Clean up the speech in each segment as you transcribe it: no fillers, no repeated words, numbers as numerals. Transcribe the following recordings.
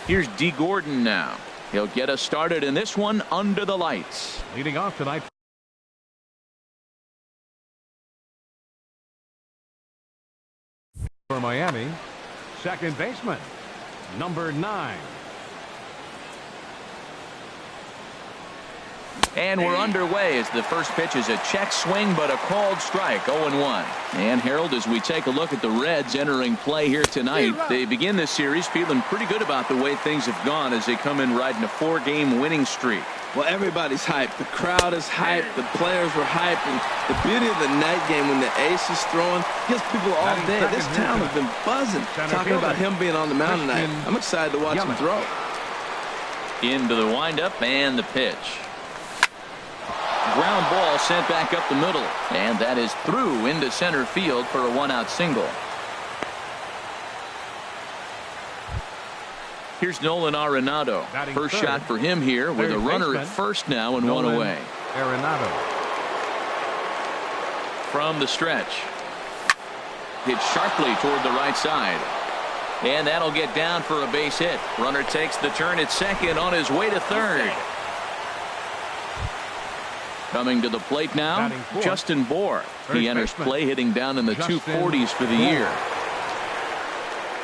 Here's D. Gordon now. He'll get us started in this one under the lights. Leading off tonight for Miami, second baseman, number 9. And we're underway as the first pitch is a check swing, but a called strike, 0-1. And Harold, as we take a look at the Reds entering play here tonight, they begin this series feeling pretty good about the way things have gone as they come in riding a 4-game winning streak. Well, everybody's hyped. The crowd is hyped. The players were hyped. And the beauty of the night game when the ace is throwing gets people all day. This town has been buzzing talking about him being on the mound tonight. I'm excited to watch him throw. Into the windup and the pitch. Ground ball sent back up the middle, and that is through into center field for a 1-out single. Here's Nolan Arenado. First shot for him here with a runner at first now and one away. Arenado. From the stretch. Hit sharply toward the right side. And that'll get down for a base hit. Runner takes the turn at second on his way to third. Coming to the plate now, Justin Bohr. He enters play hitting down in the 240s for the year.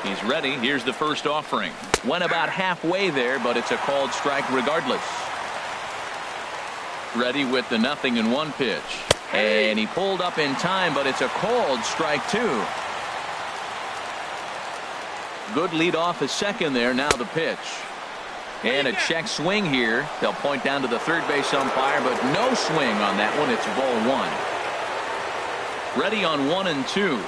He's ready. Here's the first offering. Went about halfway there, but it's a called strike regardless. Ready with the 0-1 pitch. And he pulled up in time, but it's a called strike 2. Good lead off a second there. Now the pitch. And a check swing here. They'll point down to the third base umpire, but no swing on that one. It's ball 1. Ready on 1 and 2.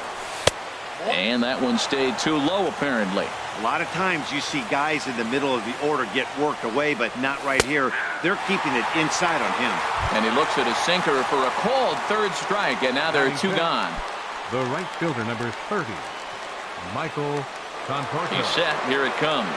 And that one stayed too low, apparently. A lot of times you see guys in the middle of the order get worked away, but not right here. They're keeping it inside on him. And he looks at a sinker for a called third strike, and now there are 2 gone. The right fielder, number 30, Michael Conforto. He's set. Here it comes.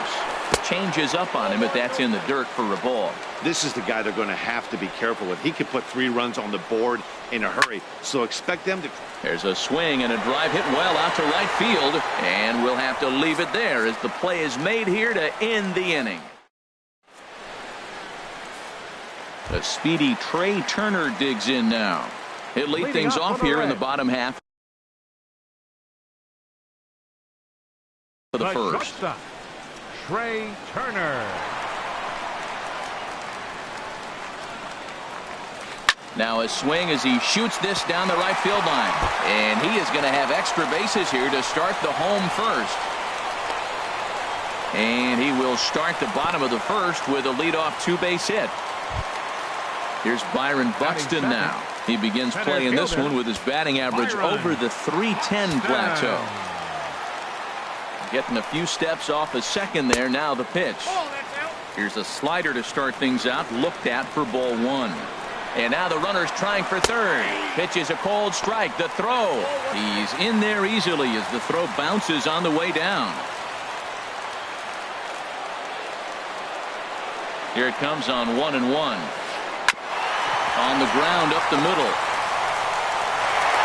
Changes up on him, but that's in the dirt for a ball. This is the guy they're going to have to be careful with. He could put 3 runs on the board in a hurry, so expect them to. There's a swing and a drive hit well out to right field, and we'll have to leave it there as the play is made here to end the inning. The speedy Trey Turner digs in now. He'll lead things off here in the bottom half of the first. Trey Turner. Now a swing as he shoots this down the right field line. And he is going to have extra bases here to start the home first. And he will start the bottom of the first with a leadoff 2-base hit. Here's Byron Buxton now. He begins playing this one with his batting average over the .310 plateau. Getting a few steps off a second there. Now the pitch. Here's a slider to start things out. Looked at for ball 1. And now the runner's trying for third. Pitch is a cold strike. The throw. He's in there easily as the throw bounces on the way down. Here it comes on 1 and 1. On the ground up the middle.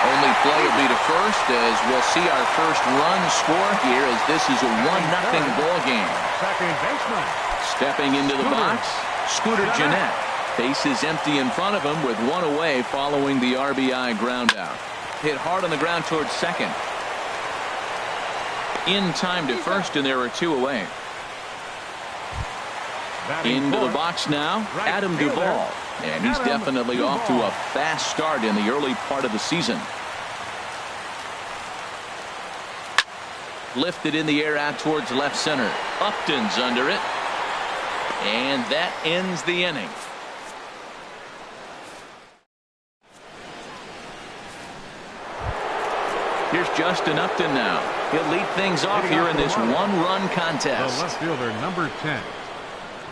Only play will be to first as we'll see our first run score here as this is a 1-0 ball game. Second baseman. Stepping into the box, Scooter Gennett. Base is empty in front of him with 1 away following the RBI ground out. Hit hard on the ground towards second. In time to first, and there are 2 away. Into the box now, Adam Duvall. And he's definitely off to a fast start in the early part of the season. Lifted in the air out towards left center. Upton's under it. And that ends the inning. Here's Justin Upton now. He'll lead things off here in this 1-run contest. The left fielder, number 10,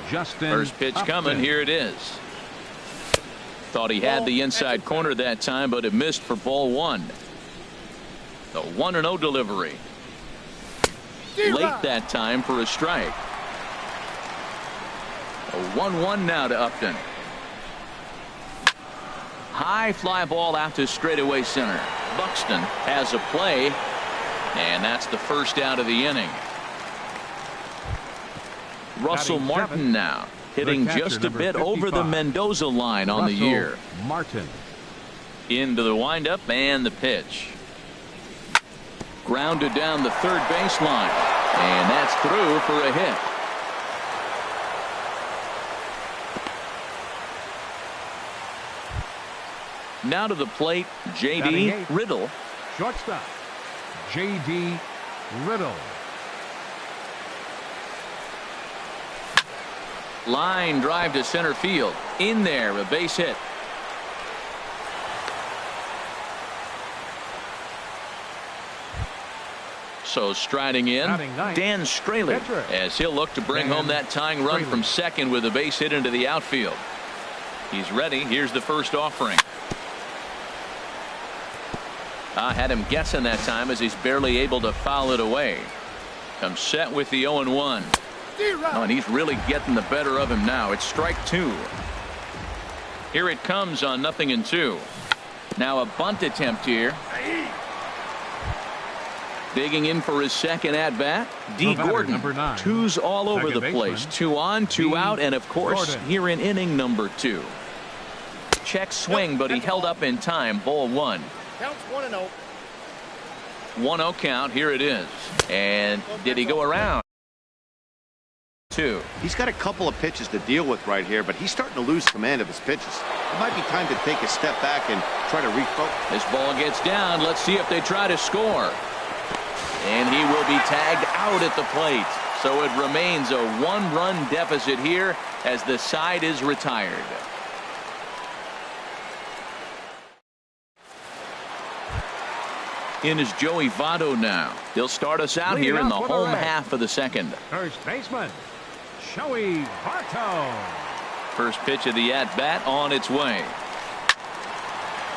Justin First pitch Upton. coming. Here it is. Thought he had the inside corner that time, but it missed for ball 1. The 1-0 delivery. Late that time for a strike. A 1-1 now to Upton. High fly ball out to straightaway center. Buxton has a play, and that's the first out of the inning. Russell Martin now hitting just a bit over the Mendoza line on the year. Martin. Into the windup and the pitch. Grounded down the third baseline. And that's through for a hit. Now to the plate, J.D. Riddle. Shortstop, J.D. Riddle. Line drive to center field. In there, a base hit. So striding in, Dan Straley, as he'll look to bring home that tying run from second with a base hit into the outfield. He's ready. Here's the first offering. Had him guessing that time as he's barely able to foul it away. Comes set with the 0-1. Oh, and he's really getting the better of him now. It's strike two. Here it comes on 0-2. Now a bunt attempt here. Digging in for his second at bat, D. Gordon. Twos all over the place. 2 on, 2 out, and of course here in inning number 2. Check swing, but he held up in time. Ball 1. Counts 1-0. 1-0 count. Here it is. And did he go around? 2. He's got a couple of pitches to deal with right here, but he's starting to lose command of his pitches. It might be time to take a step back and try to refocus. This ball gets down. Let's see if they try to score. And he will be tagged out at the plate. So it remains a 1-run deficit here as the side is retired. In is Joey Votto now. He'll start us out here in the home half of the second. First baseman, Joey Votto. First pitch of the at-bat on its way.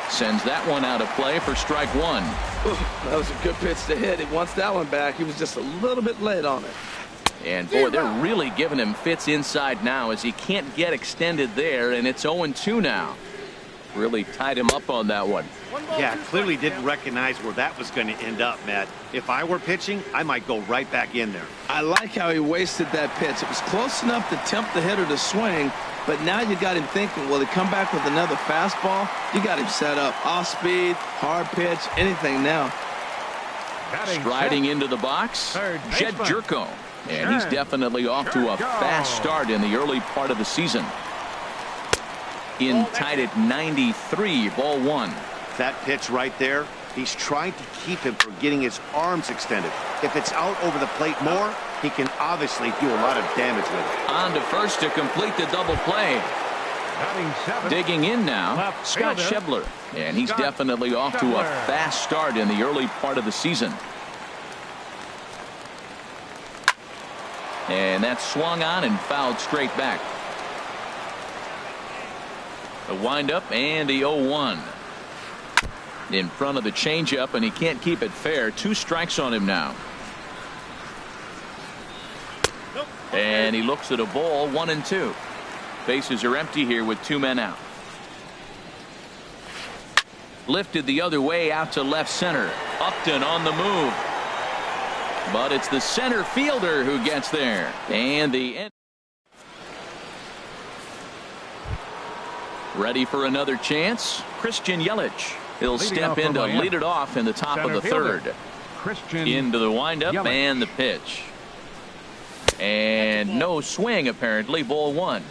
Sends that one out of play for strike 1. Ooh, that was a good pitch to hit. He wants that one back. He was just a little bit late on it. And boy, they're really giving him fits inside now as he can't get extended there, and it's 0-2 now. Really tied him up on that one. Yeah, clearly didn't recognize where that was going to end up, Matt. If I were pitching, I might go right back in there. I like how he wasted that pitch. It was close enough to tempt the hitter to swing, but now you got him thinking, will he come back with another fastball? You got him set up. Off speed, hard pitch, anything now. Striding into the box, Jed Jerko. And he's definitely off to a fast start in the early part of the season. In tied at 93, ball 1. That pitch right there, he's trying to keep him from getting his arms extended. If it's out over the plate more, he can obviously do a lot of damage with it. On to first to complete the double play. Digging in now, Scott Schebler. And he's definitely off to a fast start in the early part of the season. And that's swung on and fouled straight back. The windup and the 0-1. In front of the changeup, and he can't keep it fair. 2 strikes on him now. And he looks at a ball, 1-2. Bases are empty here with 2 men out. Lifted the other way out to left center. Upton on the move. But it's the center fielder who gets there. And the end. Ready for another chance. Christian Yelich. He'll step in to lead it off in the top of the third. Into the windup and the pitch. And no swing apparently. Ball 1.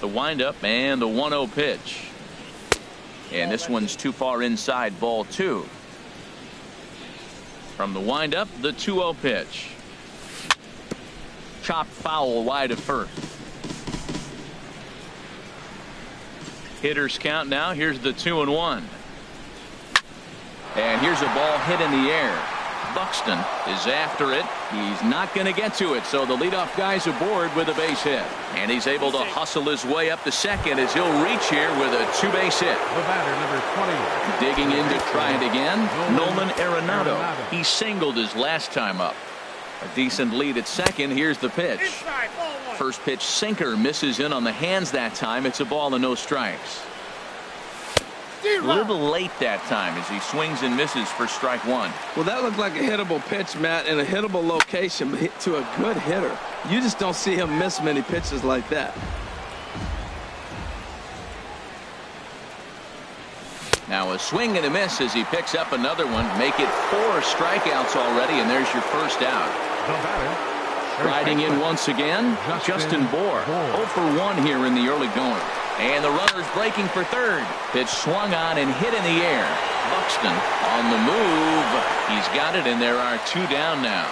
The windup and the 1-0 pitch. And this one's too far inside. Ball 2. From the windup, the 2-0 pitch. Chopped foul wide of first. Hitters count now. Here's the 2-1. And here's a ball hit in the air. Buxton is after it. He's not going to get to it, so the leadoff guy's aboard with a base hit. And he's able to hustle his way up to second as he'll reach here with a 2-base hit. The batter, number 20. Digging in to try it again, Nolan Arenado. He singled his last time up. A decent lead at second. Here's the pitch. First pitch sinker misses in on the hands that time. It's a ball and no strikes. A little late that time as he swings and misses for strike one. Well, that looked like a hittable pitch, Matt, in a hittable location to a good hitter. You just don't see him miss many pitches like that. Now a swing and a miss as he picks up another one. Make it 4 strikeouts already, and there's your first out. Riding in once again, Justin Bour. 0 for 1 here in the early going. And the runner's breaking for third. Pitch swung on and hit in the air. Buxton on the move. He's got it, and there are 2 down now.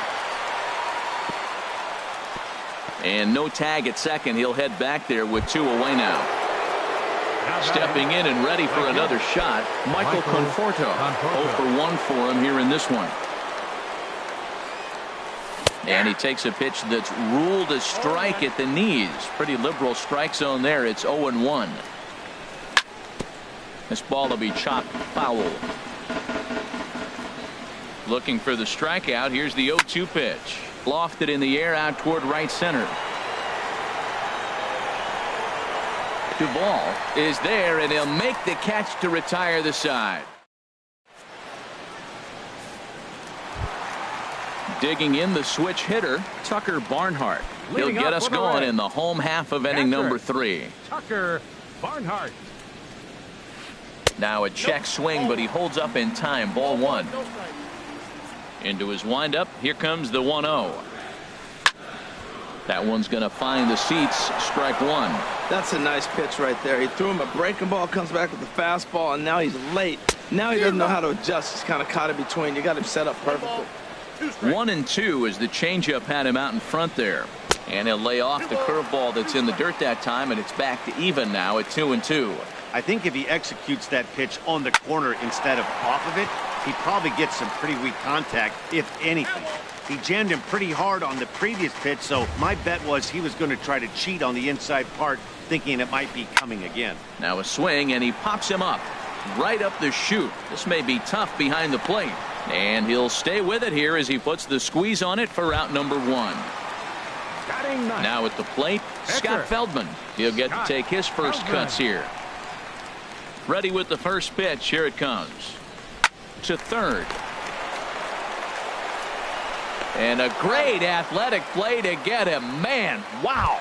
And no tag at second. He'll head back there with 2 away now. Stepping in and ready for another shot, Michael Conforto. 0 for 1 for him here in this one. And he takes a pitch that's ruled a strike at the knees. Pretty liberal strike zone there. It's 0-1. This ball will be chopped foul. Looking for the strikeout. Here's the 0-2 pitch. Lofted in the air out toward right center. Duvall is there, and he'll make the catch to retire the side. Digging in the switch hitter, Tucker Barnhart. He'll get us going in the home half of inning number 3. Tucker Barnhart. Now a check swing, but he holds up in time. Ball 1. Into his windup. Here comes the 1-0. That one's going to find the seats. Strike 1. That's a nice pitch right there. He threw him a breaking ball, comes back with the fastball, and now he's late. Now he doesn't know how to adjust. He's kind of caught in between. You got him set up perfectly. 1-2 as the changeup had him out in front there. And he'll lay off the curveball that's in the dirt that time, and it's back to even now at 2-2. I think if he executes that pitch on the corner instead of off of it, he probably gets some pretty weak contact, if anything. He jammed him pretty hard on the previous pitch, so my bet was he was going to try to cheat on the inside part, thinking it might be coming again. Now a swing, and he pops him up right up the chute. This may be tough behind the plate, and he'll stay with it here as he puts the squeeze on it for out number 1. Now at the plate, Scott Feldman. He'll get to take his first cuts here. Ready with the first pitch. Here it comes. To third. And a great athletic play to get him. Man, wow.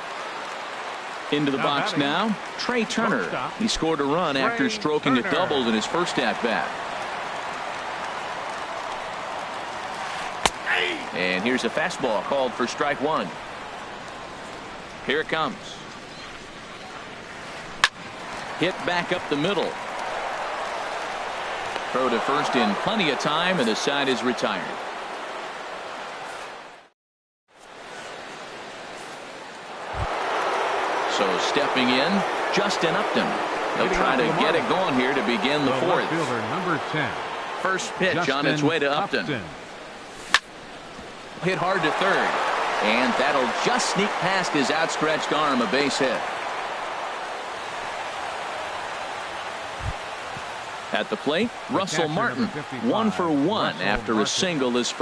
Into the box now, Trey Turner. He scored a run after stroking a double in his first at-bat. And here's a fastball called for strike 1. Here it comes. Hit back up the middle. Throw to first in plenty of time, and the side is retired. So stepping in, Justin Upton. They'll try to get it going here to begin the 4th. Fielder number 10. First pitch on its way to Upton. Hit hard to third, and that'll just sneak past his outstretched arm, a base hit. At the plate, Russell Martin, 1 for 1 after a single his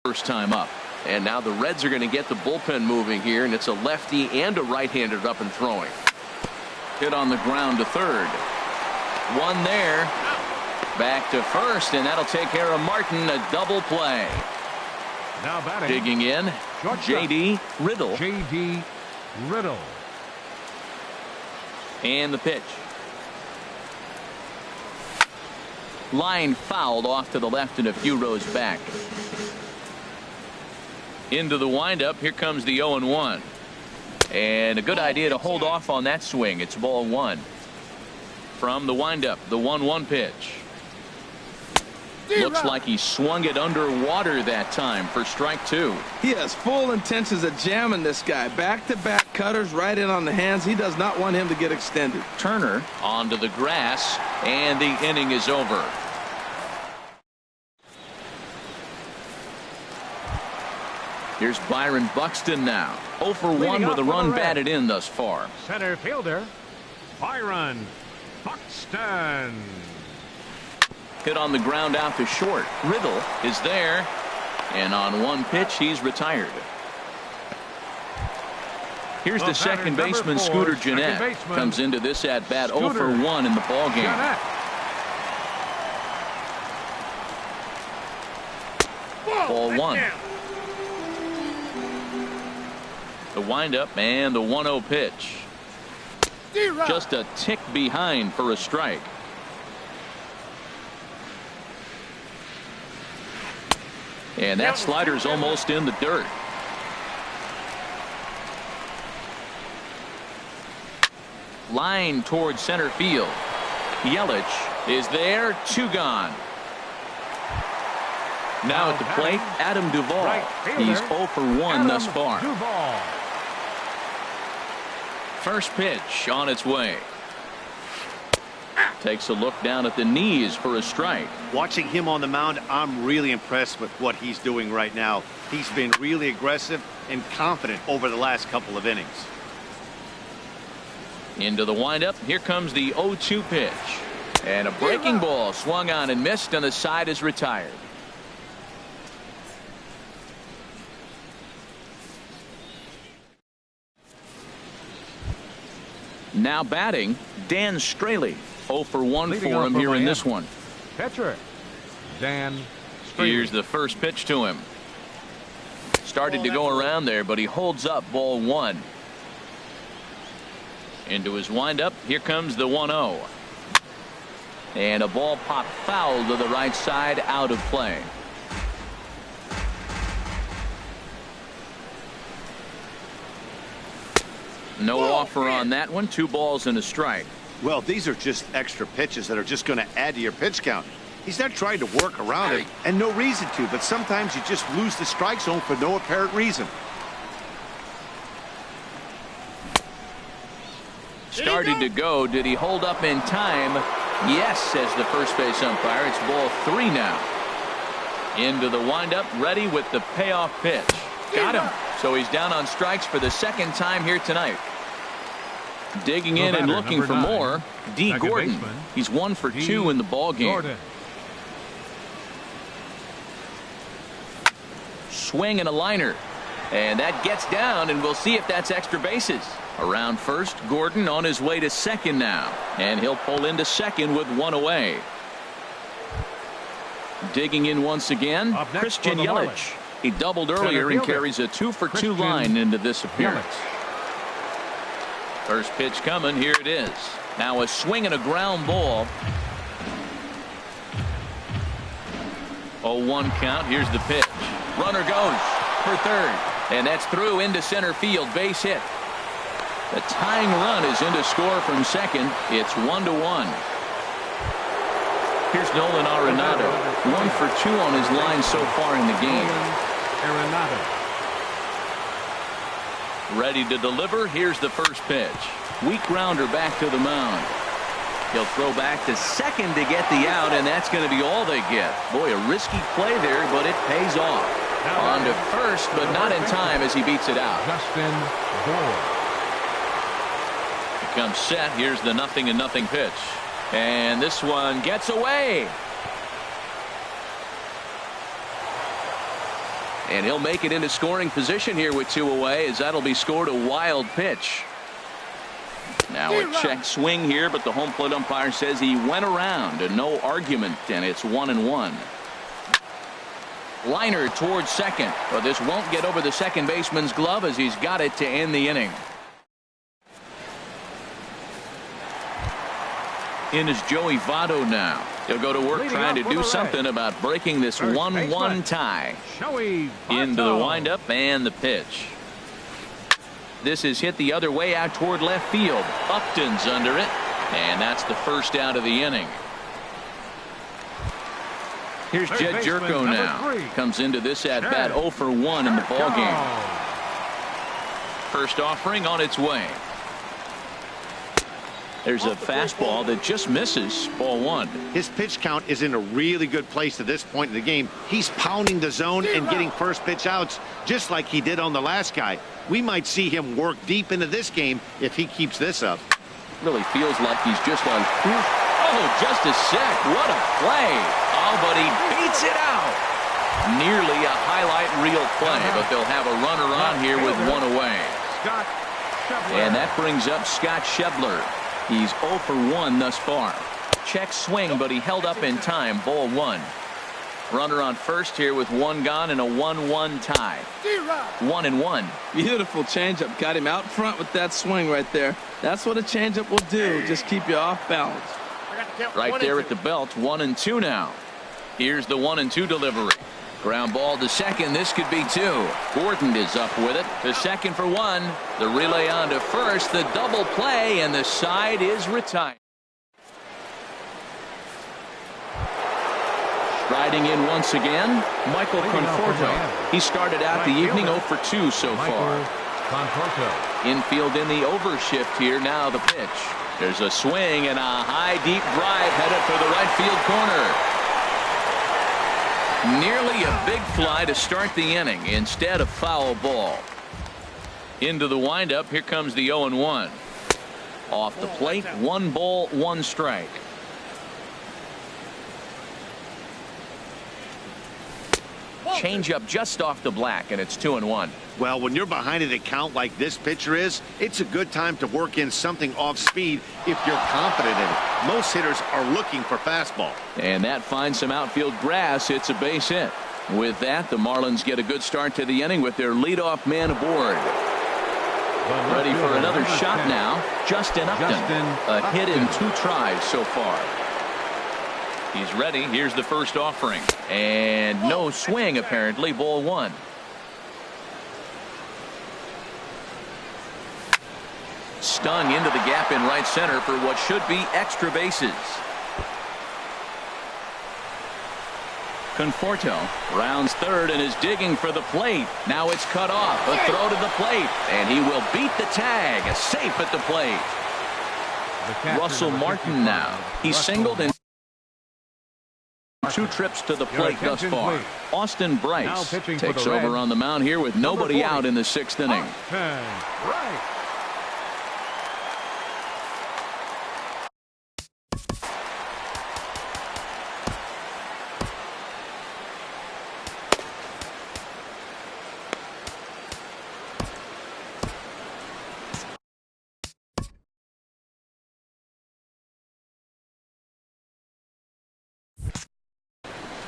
first time up. And now the Reds are going to get the bullpen moving here, and it's a lefty and a right-hander up and throwing. Hit on the ground to third. One there. Back to first, and that'll take care of Martin. A double play. Now batting. Digging in, J.D. Riddle. J.D. Riddle. And the pitch. Line fouled off to the left and a few rows back. Into the windup. Here comes the 0-1. And a good idea to hold off on that swing. It's ball 1. From the windup, the 1-1 pitch. Looks like he swung it underwater that time for strike 2. He has full intentions of jamming this guy. Back-to-back cutters right in on the hands. He does not want him to get extended. Turner onto the grass, and the inning is over. Here's Byron Buxton now. 0 for 1 with a run batted in thus far. Center fielder, Byron Buxton. Hit on the ground out to short. Riddle is there. And on one pitch, he's retired. Here's the second baseman, Scooter Gennett. Comes into this at-bat 0 for 1 in the ballgame. Ball 1. The windup and the 1-0 pitch. Just a tick behind for a strike. And that slider's almost in the dirt. Line towards center field. Yelich is there, 2 gone. Now at the plate, Adam Duvall. He's 0 for 1 thus far. First pitch on its way. Takes a look down at the knees for a strike. Watching him on the mound, I'm really impressed with what he's doing right now. He's been really aggressive and confident over the last couple of innings. Into the windup. Here comes the 0-2 pitch. And a breaking ball swung on and missed, and the side is retired. Now batting, Dan Straley. 0 for 1 for him here in this one. Pitcher, Dan Straley. Here's the first pitch to him. Started to go around there, but he holds up ball 1. Into his windup. Here comes the 1-0. And a ball popped foul to the right side, out of play. No offer on that one. 2 balls and a strike. Well, these are just extra pitches that are just going to add to your pitch count. He's not trying to work around it, and no reason to, but sometimes you just lose the strike zone for no apparent reason. Started to go. Did he hold up in time? Yes, says the first base umpire. It's ball 3 now. Into the windup, ready with the payoff pitch. Got him. So he's down on strikes for the second time here tonight. Digging in and looking for more, D. Gordon. He's 1 for 2 in the ballgame. Swing and a liner. And that gets down, and we'll see if that's extra bases. Around first, Gordon on his way to second now. And he'll pull into second with 1 away. Digging in once again, Christian Yelich. He doubled earlier and carries a 2 for 2 line into this appearance. First pitch coming. Here it is. Now a swing and a ground ball. 0-1 count. Here's the pitch. Runner goes for third. And that's through into center field. Base hit. The tying run is in to score from second. It's 1-1. Here's Nolan Arenado. 1 for 2 on his line so far in the game. Ready to deliver. Here's the first pitch. Weak grounder back to the mound. He'll throw back to second to get the out, and that's going to be all they get. Boy, a risky play there, but it pays off. On to first, but not in time as he beats it out. Justin Bour. Comes set. Here's the 0-0 pitch. And this one gets away. And he'll make it into scoring position here with 2 away, as that'll be scored a wild pitch. Now a check swing here, but the home plate umpire says he went around and no argument, and it's 1-1. Liner towards second, but this won't get over the second baseman's glove as he's got it to end the inning. In is Joey Votto now. He'll go to work trying to do something about breaking this 1-1 tie. Into the windup and the pitch. This is hit the other way out toward left field. Upton's under it, and that's the first out of the inning. Here's Jed Jerko now. Comes into this at bat 0 for 1 in the ballgame. First offering on its way. There's a fastball that just misses. Ball 1. His pitch count is in a really good place at this point in the game. He's pounding the zone and getting first pitch outs just like he did on the last guy. We might see him work deep into this game if he keeps this up. Really feels like he's just on. Oh, just a sec. What a play. Oh, but he beats it out. Nearly a highlight reel play, but they'll have a runner on here with 1 away. And that brings up Scott Schebler. He's 0 for 1 thus far. Check swing, but he held up in time. Ball 1. Runner on first here with 1 gone and a 1-1 tie. 1-1. Beautiful changeup. Got him out front with that swing right there. That's what a changeup will do. Just keep you off balance. Right there at the belt. 1-2 now. Here's the 1-2 delivery. Ground ball to second. This could be 2. Gordon is up with it. To second for 1. The relay on to first. The double play, and the side is retired. Striding in once again, Michael Conforto. He started out the evening 0 for 2 so far. Infield in the overshift here. Now the pitch. There's a swing and a high deep drive headed for the right field corner. Nearly a big fly to start the inning. Instead, a foul ball. Into the windup. Here comes the 0-1. Off the plate, 1 ball, 1 strike. Change-up just off the black, and it's 2-1. Well, when you're behind an account like this pitcher is, it's a good time to work in something off speed if you're confident in it. Most hitters are looking for fastball. And that finds some outfield grass. It's a base hit. With that, the Marlins get a good start to the inning with their leadoff man aboard. Ready for another shot now. Justin Upton. A hit in 2 tries so far. He's ready. Here's the first offering. And no swing, apparently. Ball 1. Stung into the gap in right center for what should be extra bases. Conforto rounds third and is digging for the plate. Now it's cut off. A throw to the plate. And he will beat the tag. Safe at the plate. Russell Martin now. He's singled in 2 trips to the plate thus far. Austin Bryce takes over on the mound here with nobody out in the 6th inning.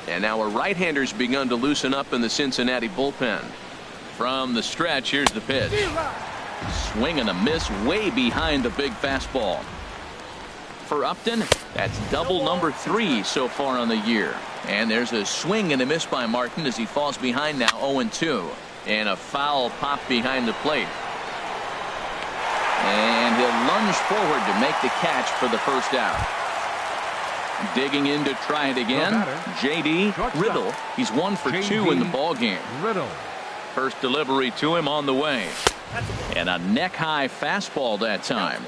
And now our right-handers begun to loosen up in the Cincinnati bullpen. From the stretch, here's the pitch. Swing and a miss way behind the big fastball. For Upton, that's double number 3 so far on the year. And there's a swing and a miss by Martin as he falls behind now 0-2. And a foul pop behind the plate. And he'll lunge forward to make the catch for the first out. Digging in to try it again. J.D. Riddle. He's 1 for 2 in the ball game. First delivery to him on the way. And a neck-high fastball that time.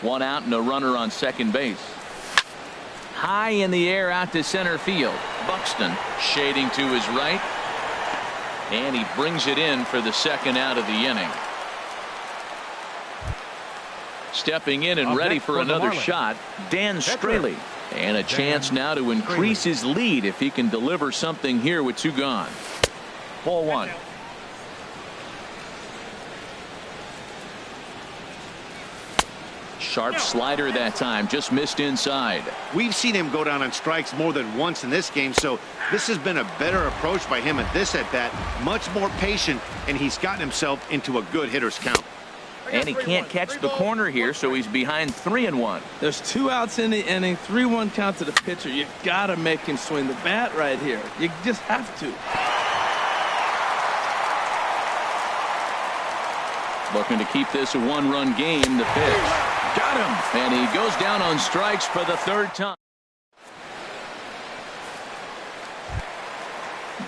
1 out and a runner on second base. High in the air out to center field. Buxton shading to his right. And he brings it in for the 2nd out of the inning. Stepping in and ready for another shot, Dan Straley. And a chance now to increase his lead if he can deliver something here with 2 gone. Ball 1. Sharp slider that time, just missed inside. We've seen him go down on strikes more than once in this game, so this has been a better approach by him at this at-bat. Much more patient, and he's gotten himself into a good hitter's count. And he can't catch the corner here, so he's behind 3-1. There's 2 outs in the inning, 3-1 count to the pitcher. You gotta make him swing the bat right here. You just have to. Looking to keep this a 1-run game. The pitch. Got him. And he goes down on strikes for the 3rd time.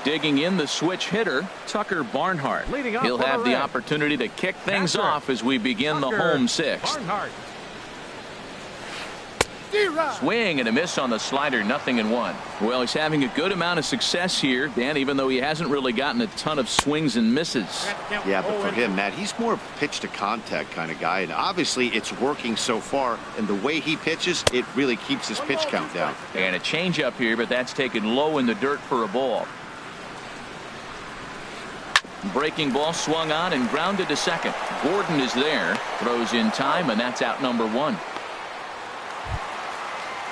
Digging in the switch hitter, Tucker Barnhart. He'll have the opportunity to kick things off as we begin the home 6th. Swing and a miss on the slider, 0-1. Well, he's having a good amount of success here, Dan, even though he hasn't really gotten a ton of swings and misses. Yeah, but for him, Matt, he's more pitch to contact kind of guy, and obviously it's working so far, and the way he pitches, it really keeps his pitch count down. And a changeup here, but that's taken low in the dirt for a ball. Breaking ball swung on and grounded to second. Gordon is there. Throws in time, and that's out number 1.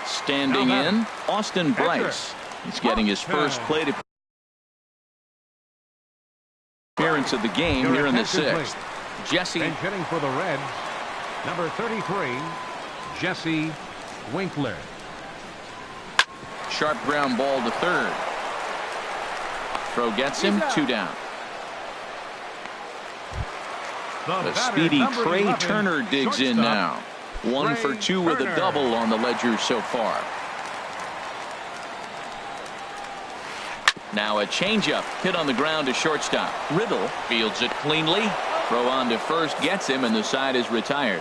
Standing in, Austin Bryce. He's getting his first plate appearance of the game here in the 6th. Jesse. And hitting for the Reds, number 33, Jesse Winkler. Sharp ground ball to third. Throw gets him, 2 down. The speedy Trey Turner digs in now. 1 for 2 with a double on the ledger so far. Now a changeup hit on the ground to shortstop. Riddle fields it cleanly. Throw on to first gets him, and the side is retired.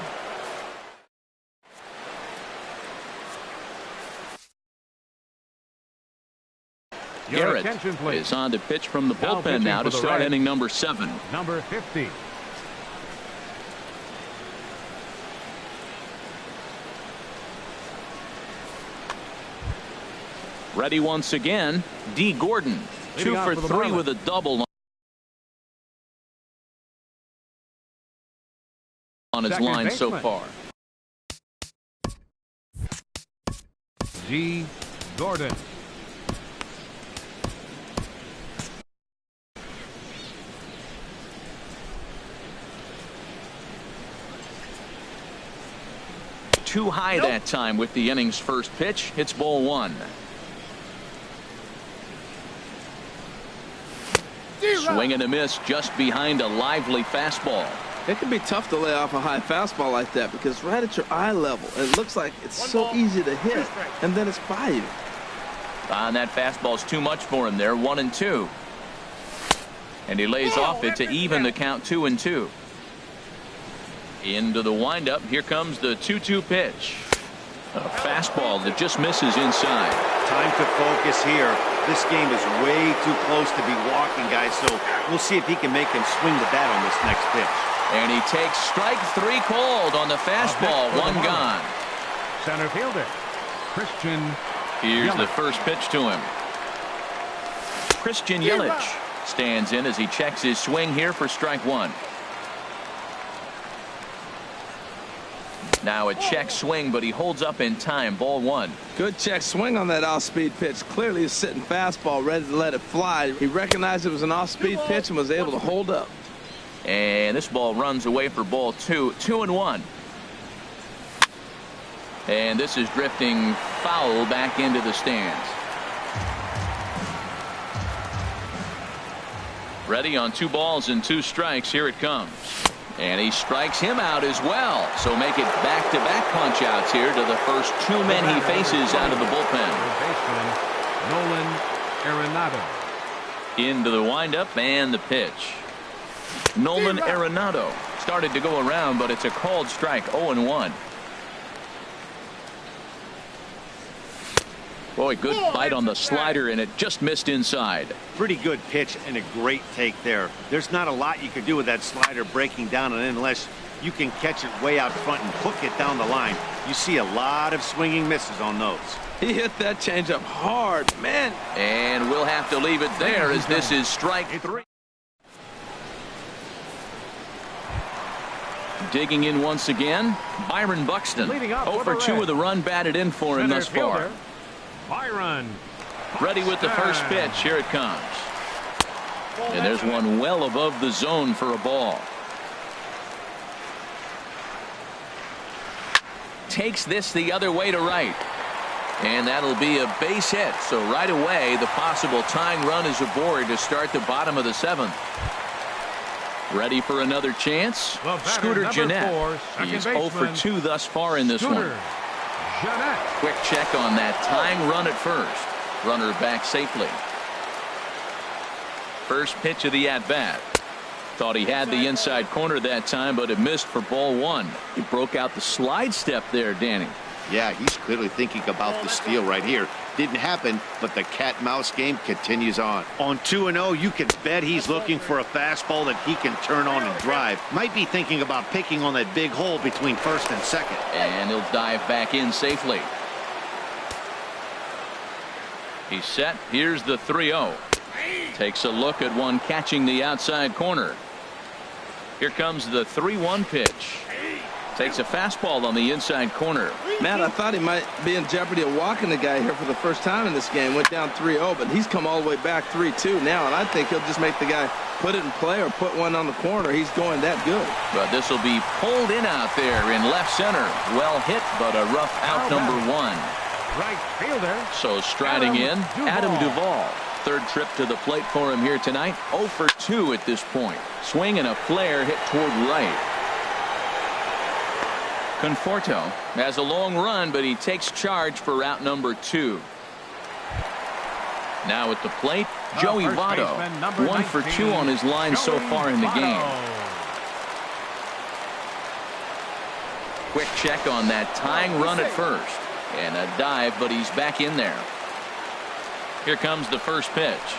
Garrett is on to pitch from the bullpen now to start inning number 7. Number 50. Ready once again, D. Gordon. 2 for 3 with a double on his line so far. D. Gordon. Too high that time with the inning's first pitch. Hits ball 1. Swing and a miss just behind a lively fastball. It can be tough to lay off a high fastball like that because right at your eye level, it looks like it's so easy to hit, and then it's by you. And that fastball's too much for him there. 1-2. And he lays off it to even the count 2-2. Into the windup. Here comes the 2-2 pitch. A fastball that just misses inside. Time to focus here. This game is way too close to be walking, guys, so we'll see if he can make him swing the bat on this next pitch. And he takes strike 3 called on the fastball. 1 gone. Center fielder, Christian. Here's the first pitch to him. Christian Yelich stands in as he checks his swing here for strike 1. Now a check swing, but he holds up in time. Ball 1. Good check swing on that off-speed pitch. Clearly a sitting fastball ready to let it fly. He recognized it was an off-speed pitch and was able to hold up. And this ball runs away for ball 2. 2-1. And this is drifting foul back into the stands. Ready on 2 balls and 2 strikes. Here it comes. And he strikes him out as well. So make it back-to-back punch-outs here to the first 2 men he faces out of the bullpen. Nolan Arenado. Into the windup and the pitch. Nolan Arenado started to go around, but it's a called strike. 0-1. Boy, good bite on the slider, and it just missed inside. Pretty good pitch and a great take there. There's not a lot you could do with that slider breaking down, and unless you can catch it way out front and hook it down the line, you see a lot of swinging misses on those. He hit that changeup hard, man. And we'll have to leave it there as this is strike 3. Digging in once again, Byron Buxton. 0 for 2 with a run batted in for him thus far. Byron. Ready with the first pitch. Here it comes. And there's one well above the zone for a ball. Takes this the other way to right. And that'll be a base hit. So right away, the possible tying run is aboard to start the bottom of the 7th. Ready for another chance? Scooter Gennett. He's 0 for 2 thus far in this one. Quick check on that tying run at first. Runner back safely. First pitch of the at-bat. Thought he had the inside corner that time, but it missed for ball 1. He broke out the slide step there, Danny. Yeah, he's clearly thinking about the steal right here. Didn't happen, but the cat-mouse game continues on. On 2-0, you can bet he's looking for a fastball that he can turn on and drive. Might be thinking about picking on that big hole between first and second. And he'll dive back in safely. He's set. Here's the 3-0. Takes a look at one catching the outside corner. Here comes the 3-1 pitch. Takes a fastball on the inside corner. Matt, I thought he might be in jeopardy of walking the guy here for the first time in this game. Went down 3-0, but he's come all the way back 3-2 now, and I think he'll just make the guy put it in play or put one on the corner. He's going that good. But this will be pulled in out there in left center. Well hit, but a rough out number one. Right fielder. So striding in, Adam Duvall. Third trip to the plate for him here tonight. 0 for 2 at this point. Swing and a flare hit toward right. Conforto has a long run, but he takes charge for out number 2. Now at the plate, Joey Votto. 1 for 2 on his line so far in the game. Quick check on that tying run at first. And a dive, but he's back in there. Here comes the first pitch.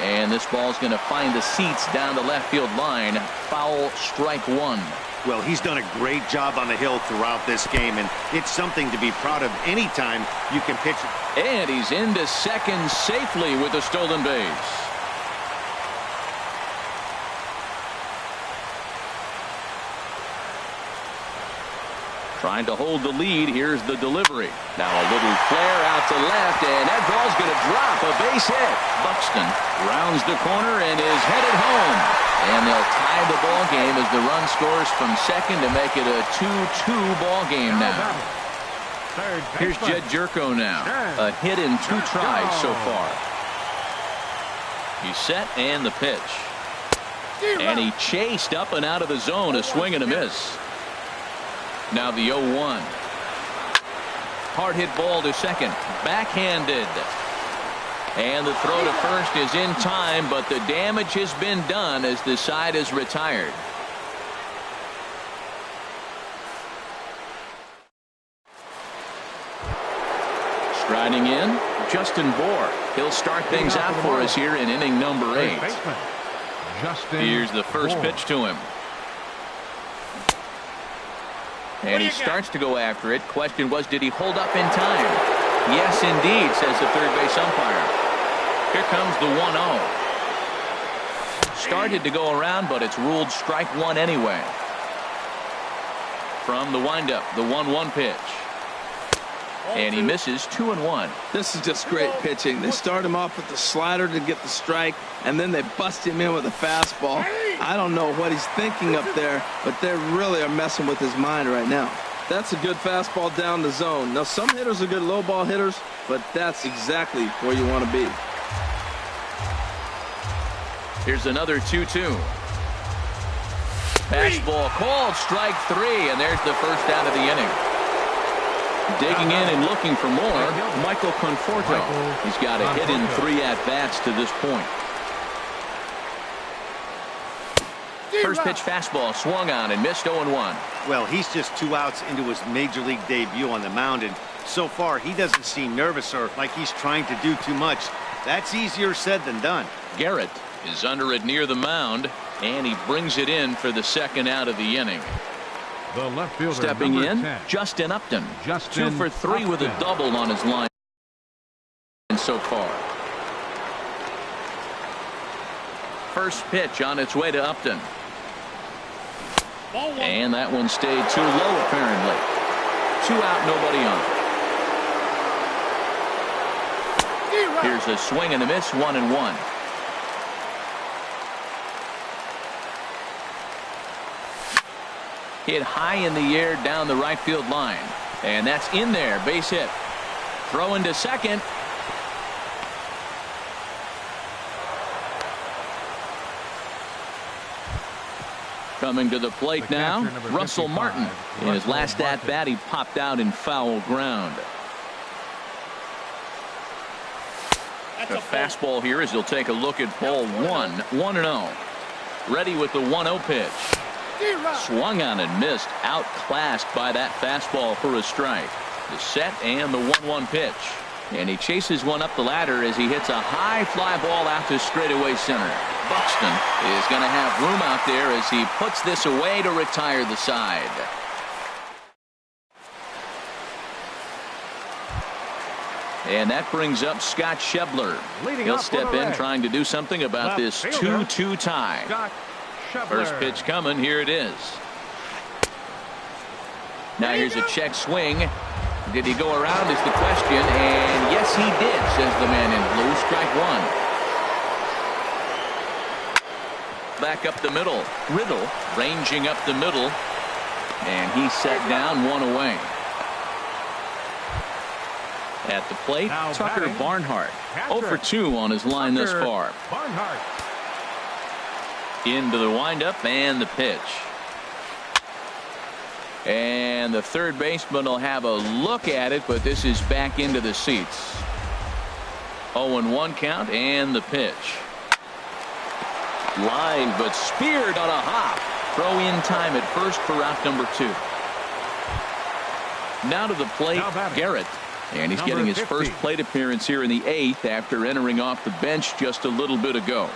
And this ball's going to find the seats down the left field line. Foul, strike one. Well, he's done a great job on the hill throughout this game, and it's something to be proud of anytime you can pitch. And he's into second safely with a stolen base. Trying to hold the lead. Here's the delivery. Now a little flare out to left, and that ball's going to drop. A base hit. Buxton rounds the corner and is headed home. And they'll tie the ball game as the run scores from second to make it a 2-2 ball game now. Here's Jed Jerko now. A hit in 2 tries so far. He's set and the pitch. And he chased up and out of the zone. A swing and a miss. Now the 0-1. Hard hit ball to second. Backhanded. And the throw to first is in time, but the damage has been done as the side is retired. Striding in, Justin Bohr. He'll start things out for us here in inning number 8. Here's the first pitch to him. And he starts to go after it. Question was, did he hold up in time? Yes, indeed, says the third base umpire. Here comes the 1-0. Started to go around, but it's ruled strike one anyway. From the windup, the 1-1 pitch. And he misses 2-1. This is just great pitching. They start him off with the slider to get the strike, and then they bust him in with a fastball. I don't know what he's thinking up there, but they really are messing with his mind right now. That's a good fastball down the zone. Now, some hitters are good low ball hitters, but that's exactly where you want to be. Here's another 2-2. Fastball called, strike 3, and there's the first out of the inning. Digging in and looking for more, Michael Conforto. He's got a hit in 3 at-bats to this point. First pitch fastball swung on and missed 0-1. Well, he's just 2 outs into his major league debut on the mound, and so far he doesn't seem nervous or like he's trying to do too much. That's easier said than done. Garrett is under it near the mound, and he brings it in for the second out of the inning. The left fielder, stepping in, 10. Justin Upton. Justin 2 for 3 Upton. with a double on his line so far. First pitch on its way to Upton. And that one stayed too low apparently. 2 out, nobody on. Here's a swing and a miss, 1-1. Hit high in the air down the right field line. And that's in there. Base hit. Throw into second. Coming to the plate now, Russell Martin. In his last at-bat, he popped out in foul ground. A fastball here as he'll take a look at ball 1. 1-0. Ready with the 1-0 pitch. Swung on and missed. Outclassed by that fastball for a strike. The set and the 1-1 pitch. And he chases one up the ladder as he hits a high fly ball out to straightaway center. Buxton is going to have room out there as he puts this away to retire the side. And that brings up Scott Schebler. He'll step in trying to do something about this 2-2 tie. First pitch coming. Here it is. Now here's a check swing. Did he go around is the question. And yes, he did, says the man in blue. Strike one. Back up the middle. Riddle ranging up the middle. And he's set down, one away. At the plate, now Tucker Barnhart. 0 for 2 on his line thus far. Barnhart. Into the windup and the pitch. And the third baseman will have a look at it, but this is back into the seats. 0-1 count and the pitch. Line, but speared on a hop. Throw in time at first for out number 2. Now to the plate, Garrett. And he's getting his first plate appearance here in the 8th after entering off the bench just a little bit ago.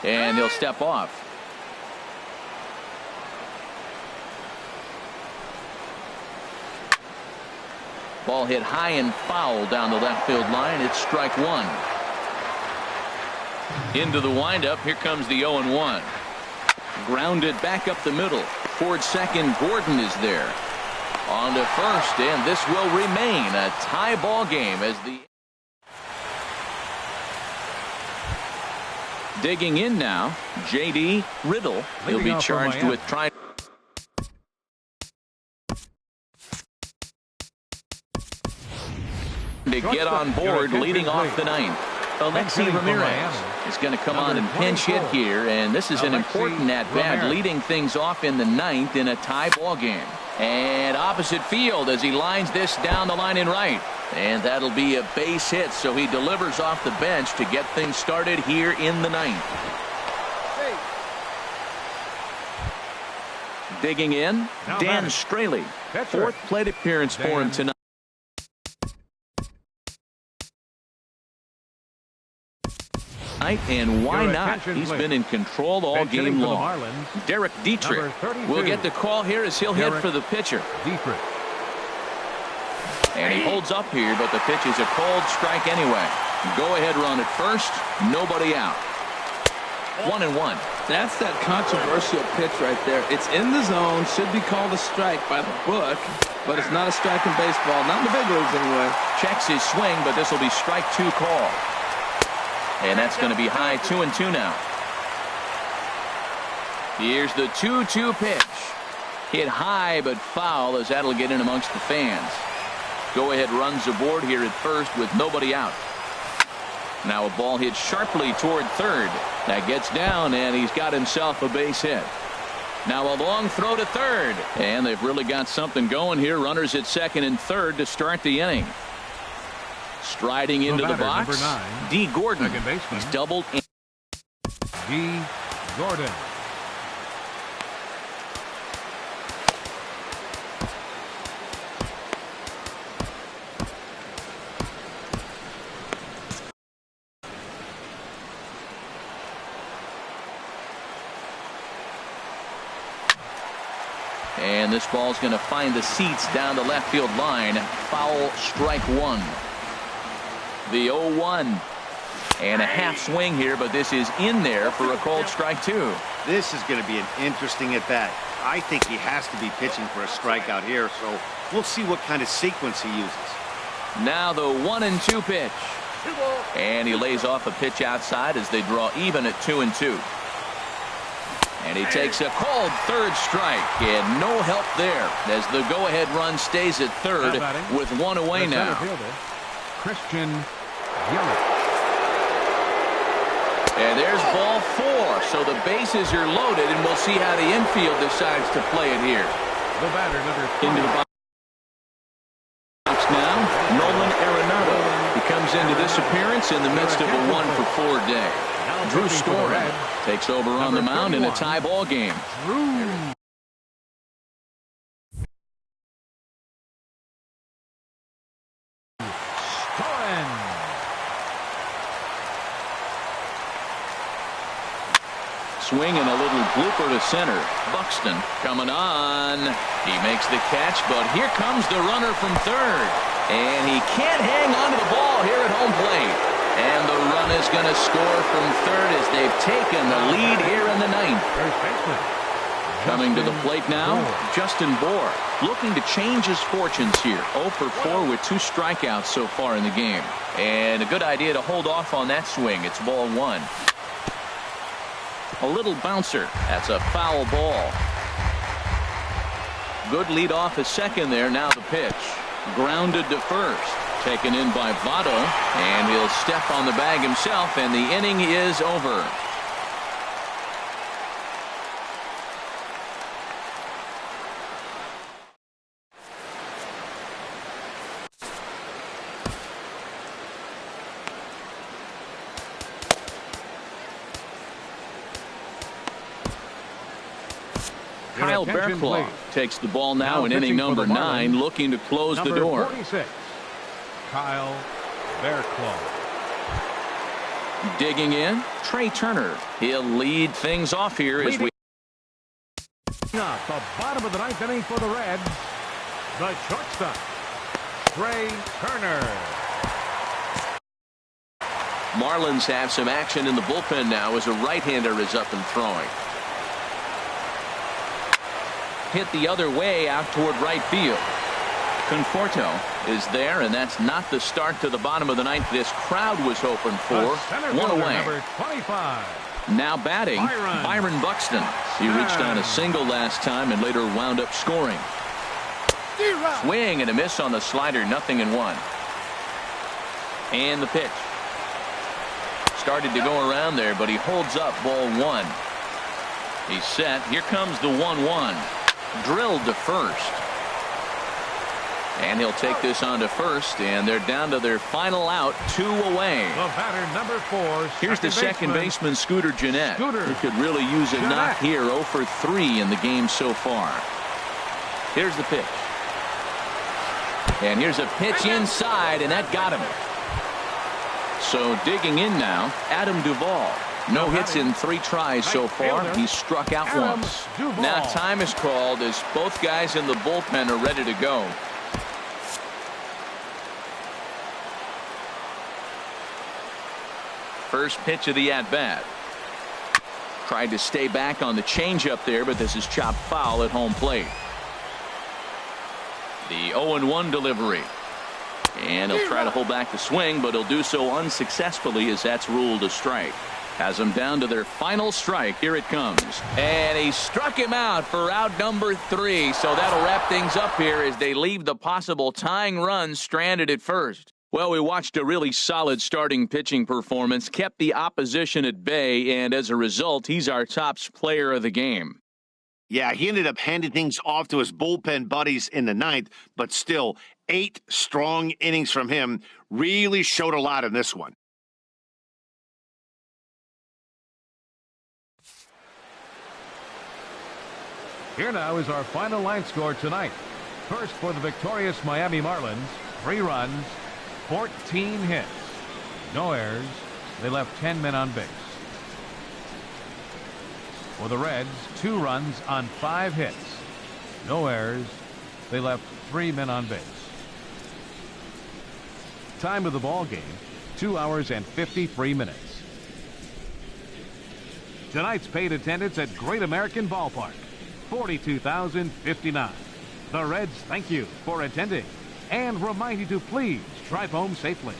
And he'll step off. Ball hit high and foul down the left field line. It's strike one. Into the windup. Here comes the 0-1. Grounded back up the middle. Towards second. Gordon is there. On to first, and this will remain a tie ball game as the digging in now. J.D. Riddle. He'll be charged with trying to get on board leading off the 9th. Alexi Ramirez is going to come on and pinch hit here, and this is an important at-bat leading things off in the 9th in a tie ball game. And opposite field as he lines this down the line in right. And that'll be a base hit, so he delivers off the bench to get things started here in the 9th. Digging in, Dan Straley. 4th plate appearance for him tonight. And why not? He's been in control all game long. Derek Dietrich will get the call here as he'll hit for the pitcher. And he holds up here, but the pitch is a cold strike anyway. Go ahead run at first. Nobody out. 1-1. That's that controversial pitch right there. It's in the zone. Should be called a strike by the book, but it's not a strike in baseball. Not in the big leagues anyway. Checks his swing, but this will be strike 2 call. And that's going to be high 2-2 now. Here's the 2-2 pitch. Hit high but foul as that'll get in amongst the fans. Go ahead runs aboard here at first with nobody out. Now a ball hit sharply toward third. That gets down and he's got himself a base hit. Now a long throw to third. And they've really got something going here. Runners at second and third to start the inning. Striding into the box, D. Gordon. He's doubled in. D. Gordon. And this ball's going to find the seats down the left field line. Foul, strike 1. The 0-1. And a half swing here, but this is in there for a called strike 2. This is going to be an interesting at-bat. I think he has to be pitching for a strikeout here, so we'll see what kind of sequence he uses. Now the 1-2 pitch. And he lays off a pitch outside as they draw even at 2-2. And he takes a called third strike, and no help there as the go-ahead run stays at third with one away now. Christian Yelich. And there's ball 4, so the bases are loaded, and we'll see how the infield decides to play it here. The batter, number 3. Into the box now, Nolan Arenado. He comes into this appearance in the midst of a 1-for-4 day. Drew Storen takes over on the mound in a tie ball game. swing and a little blooper to center. Buxton coming on. He makes the catch, but here comes the runner from third. And he can't hang on to the ball here at home plate. And the run is going to score from third as they've taken the lead here in the ninth. Coming to the plate now, Justin Bohr, looking to change his fortunes here. 0 for 4 with 2 strikeouts so far in the game. And a good idea to hold off on that swing. It's ball 1. A little bouncer. That's a foul ball. Good lead off at second there. Now the pitch. Grounded to first. Taken in by Votto. And he'll step on the bag himself, and the inning is over. Kyle Bearclaw takes the ball now in inning number 9, looking to close the door. 46, Kyle Bearclaw. Digging in, Trey Turner. He'll lead things off here as we Up the bottom of the 9th inning for the Reds, the shortstop, Trey Turner. Marlins have some action in the bullpen now as a right-hander is up and throwing. Hit the other way out toward right field. Conforto is there, and that's not the start to the bottom of the 9th this crowd was hoping for. One away. Number 25. Now batting, Byron Buxton. He reached on a single last time and later wound up scoring. Swing and a miss on the slider, 0-1. And the pitch. Started to go around there, but he holds up ball 1. He's set. Here comes the 1-1. Drilled to first. And he'll take this on to first, and they're down to their final out, 2 away. The batter, number 4. Here's the second baseman, Scooter Gennett. Who could really use a knock here. 0 for 3 in the game so far. Here's the pitch. And here's a pitch inside, and that got him. So digging in now, Adam Duvall. No hits in 3 tries so far. He's struck out once. Now time is called as both guys in the bullpen are ready to go. First pitch of the at-bat. Tried to stay back on the changeup there, but this is chopped foul at home plate. The 0-1 delivery. And he'll try to hold back the swing, but he'll do so unsuccessfully as that's ruled a strike. Has them down to their final strike. Here it comes. And he struck him out for out number 3. So that'll wrap things up here as they leave the possible tying run stranded at first. Well, we watched a really solid starting pitching performance, kept the opposition at bay, and as a result, he's our top player of the game. Yeah, he ended up handing things off to his bullpen buddies in the 9th, but still, 8 strong innings from him really showed a lot in this one. Here now is our final line score tonight. First for the victorious Miami Marlins, 3 runs, 14 hits, no errors. They left 10 men on base. For the Reds, 2 runs on 5 hits, no errors. They left 3 men on base. Time of the ball game, 2 hours and 53 minutes. Tonight's paid attendance at Great American Ballpark, 42,059. The Reds thank you for attending and remind you to please drive home safely.